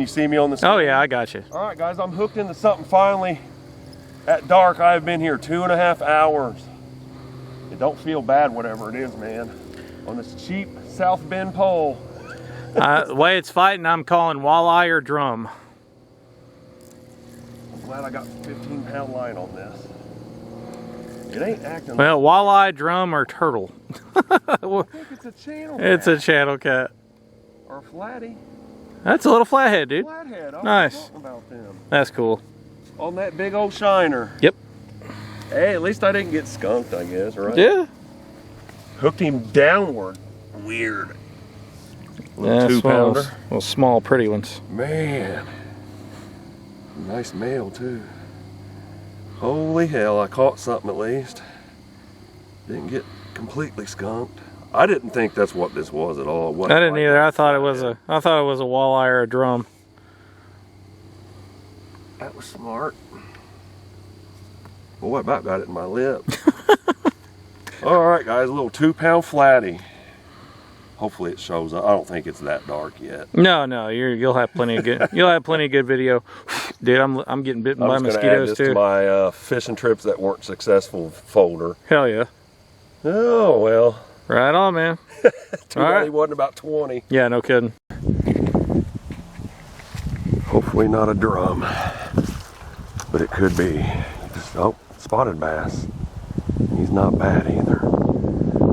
Can you see me on the screen? Oh yeah, I got you. All right, guys, I'm hooked into something finally. At dark, I have been here 2.5 hours. It don't feel bad, whatever it is, man. On this cheap South Bend pole. The way it's fighting, I'm calling walleye or drum. I'm glad I got 15-pound line on this. It ain't acting well, walleye, drum, or turtle. I think it's a channel cat. It's a channel cat. Or a flatty. That's a little flathead, dude. Flathead. I was Nice. talking about them. That's cool. On that big old shiner. Yep. Hey, at least I didn't get skunked, I guess, right? Yeah. Hooked him downward. Weird. Little Yeah, 2-pounder. Little small, pretty ones. Man. Nice male, too. Holy hell, I caught something at least. Didn't get completely skunked. I didn't think that's what this was at all. I didn't either. I thought it was a walleye or a drum. That was smart. Boy, I about got it in my lip. All right, guys, a little 2-pound flatty. Hopefully it shows up. I don't think it's that dark yet. No, you'll have plenty of good. You'll have plenty of good video, dude. I'm getting bitten by mosquitoes add this too. To my fishing trips that weren't successful folder. Hell yeah. Oh well. Right on, man. Too bad he wasn't about 20. Yeah, no kidding. Hopefully not a drum, but it could be. Oh, spotted bass. He's not bad either.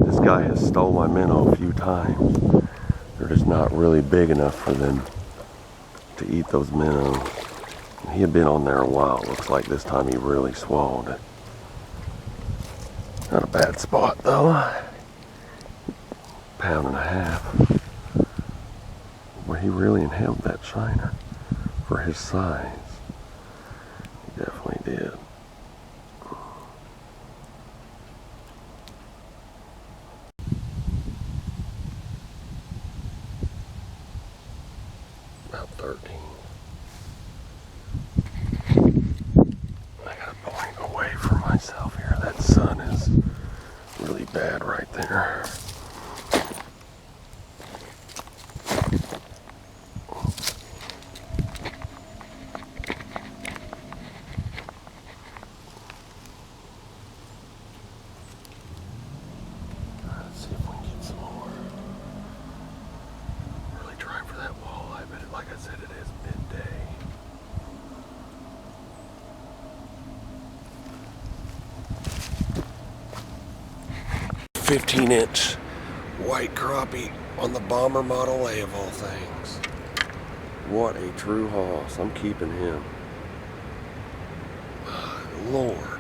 This guy has stole my minnow a few times. They're just not really big enough for them to eat those minnows. He had been on there a while. Looks like this time he really swallowed it. Not a bad spot though. 1.5 pounds. Well, he really inhaled that shiner for his size. He definitely did. About 13. I gotta point away from myself here. That sun is really bad right there. Let's see if we can get some more. Really trying for that walleye, but like I said, it is midday. "15-inch white crappie on the bomber Model A of all things. What a true hoss. I'm keeping him. Lord.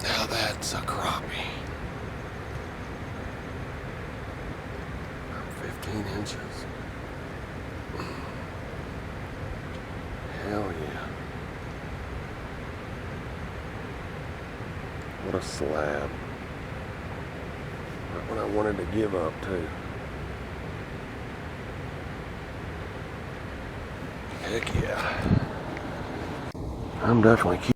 Now that's a crappie. 15 inches. Hell yeah. What a slab. Right when I wanted to give up too. Heck yeah. I'm definitely keeping.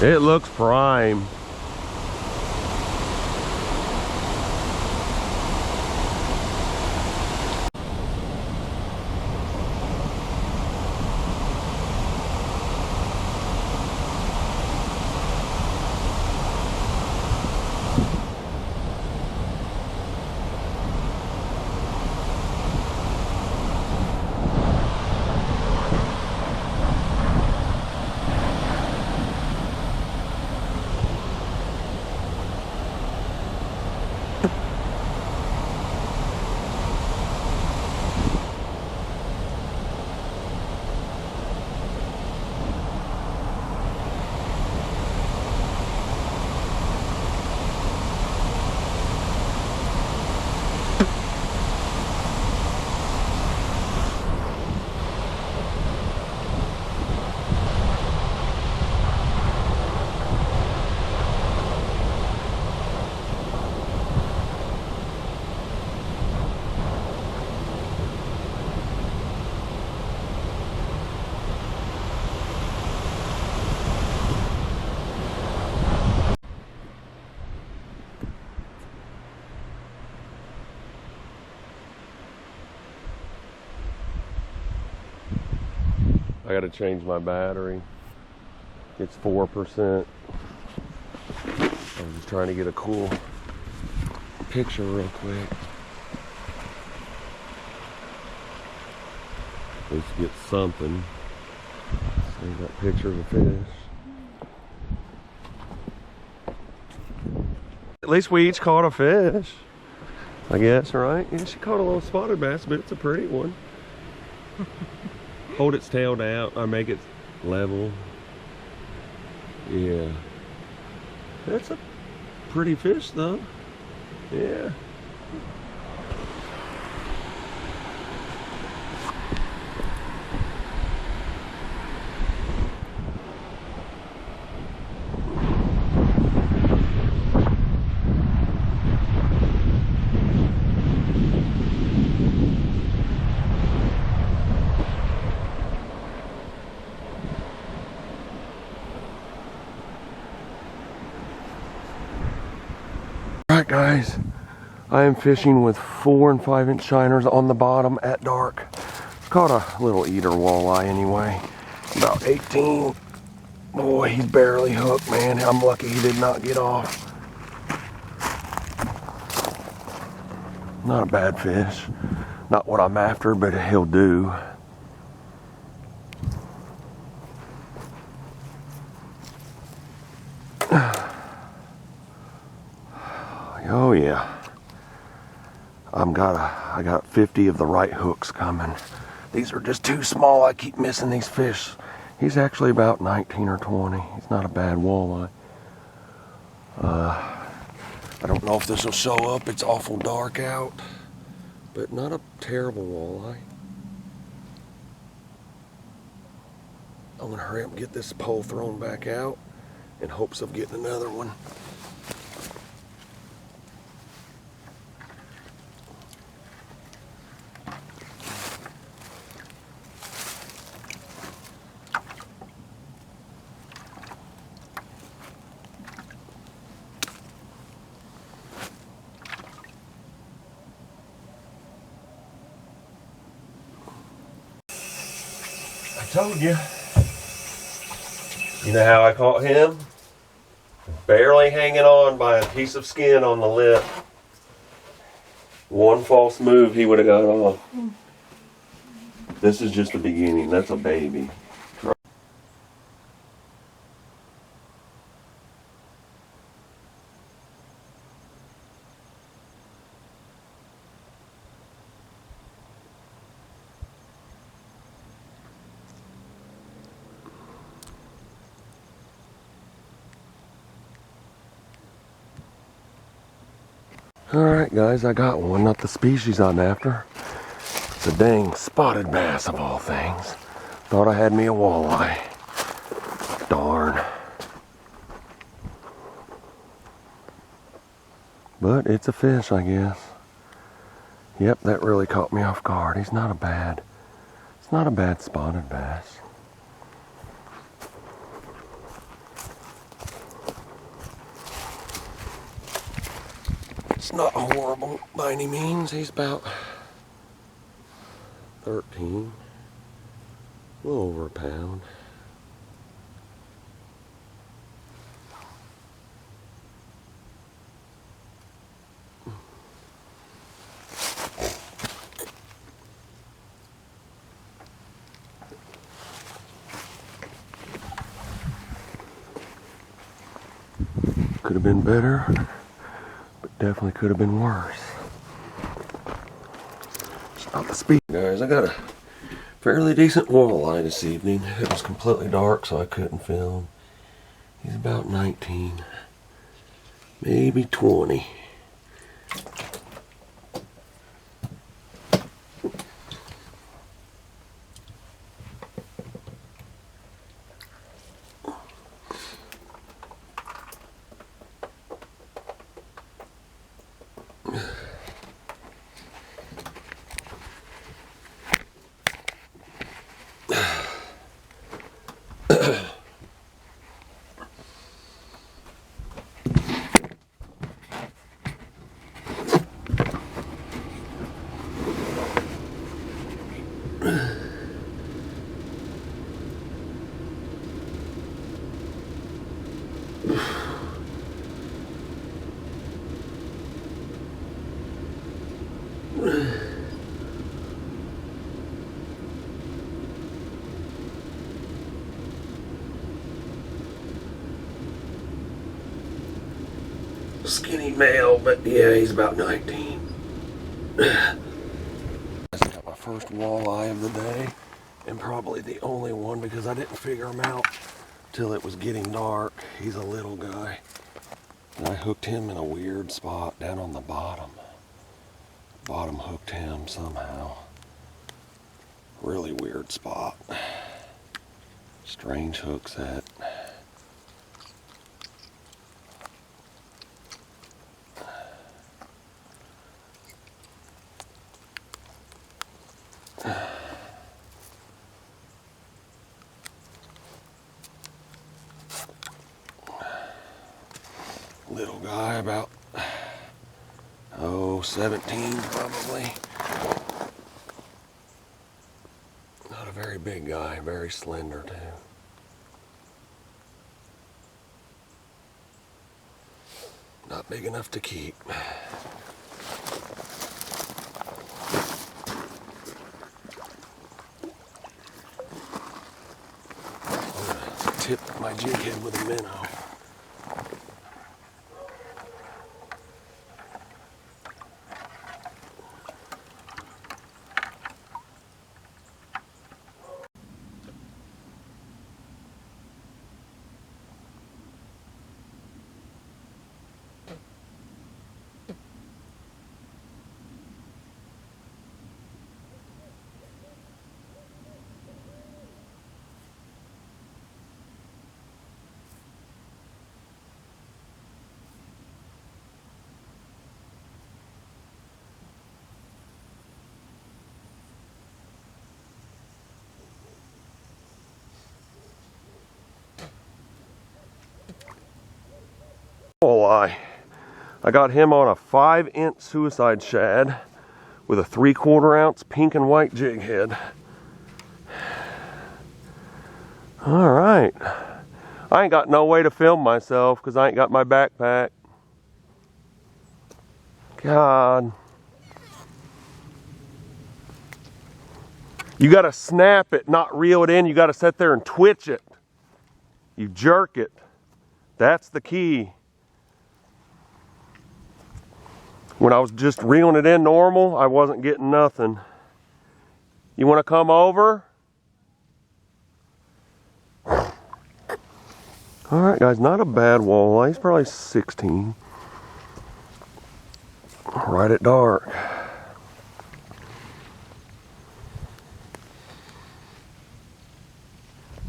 It looks prime. I gotta change my battery. It's 4%. I'm just trying to get a cool picture real quick. At least get something. See that picture of a fish. At least we each caught a fish, I guess, right? Yeah, she caught a little spotted bass, but it's a pretty one. Hold its tail down, or make it level. Yeah. That's a pretty fish, though. Yeah. Alright guys, I am fishing with 4 and 5 inch shiners on the bottom at dark. Caught a little eater walleye anyway, about 18. Boy, he's barely hooked, man. I'm lucky he did not get off. Not a bad fish. Not what I'm after, but he'll do. Oh yeah, I got 50 of the right hooks coming. These are just too small. I keep missing these fish. He's actually about 19 or 20. He's not a bad walleye. I don't know if this will show up. It's awful dark out, but not a terrible walleye. I'm gonna hurry up and get this pole thrown back out in hopes of getting another one. I told you. You know how I caught him? Barely hanging on by a piece of skin on the lip. One false move, he would have got off. This is just the beginning. That's a baby. Alright guys, I got one. Not the species I'm after. It's a dang spotted bass of all things. Thought I had me a walleye. Darn. But it's a fish, I guess. Yep, that really caught me off guard. It's not a bad spotted bass. It's not horrible by any means. He's about 13, a little over a pound. Could have been better, but definitely could have been worse. It's not the speed. Guys, I got a fairly decent walleye this evening. It was completely dark, so I couldn't film. He's about 19, maybe 20. skinny male, but yeah, he's about 19. I got my first walleye of the day, and probably the only one because I didn't figure him out till it was getting dark. He's a little guy. And I hooked him in a weird spot down on the bottom. Bottom hooked him somehow. Really weird spot. Strange hook set. Little guy, about 17 probably. Not a very big guy, very slender too. Not big enough to keep. I'm gonna tip my jig head with a minnow. Walleye. I got him on a 5-inch suicide shad with a 3/4 ounce pink and white jig head. All right. I ain't got no way to film myself because I ain't got my backpack. God. You gotta snap it, not reel it in. You gotta sit there and twitch it. You jerk it. That's the key. When I was just reeling it in normal, I wasn't getting nothing. You want to come over? All right, guys, not a bad walleye. He's probably 16. Right at dark.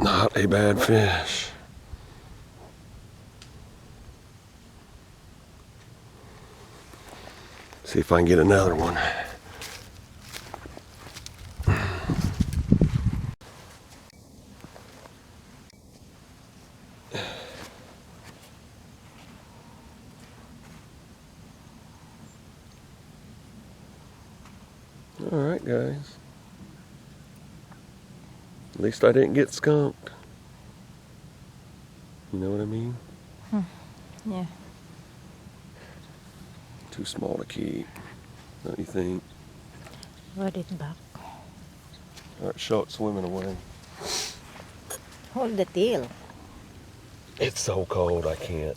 Not a bad fish. See if I can get another one. All right, guys. At least I didn't get skunked. You know what I mean? Yeah. Too small to keep, don't you think? Hold it back. All right, show it swimming away. Hold the tail. It's so cold, I can't.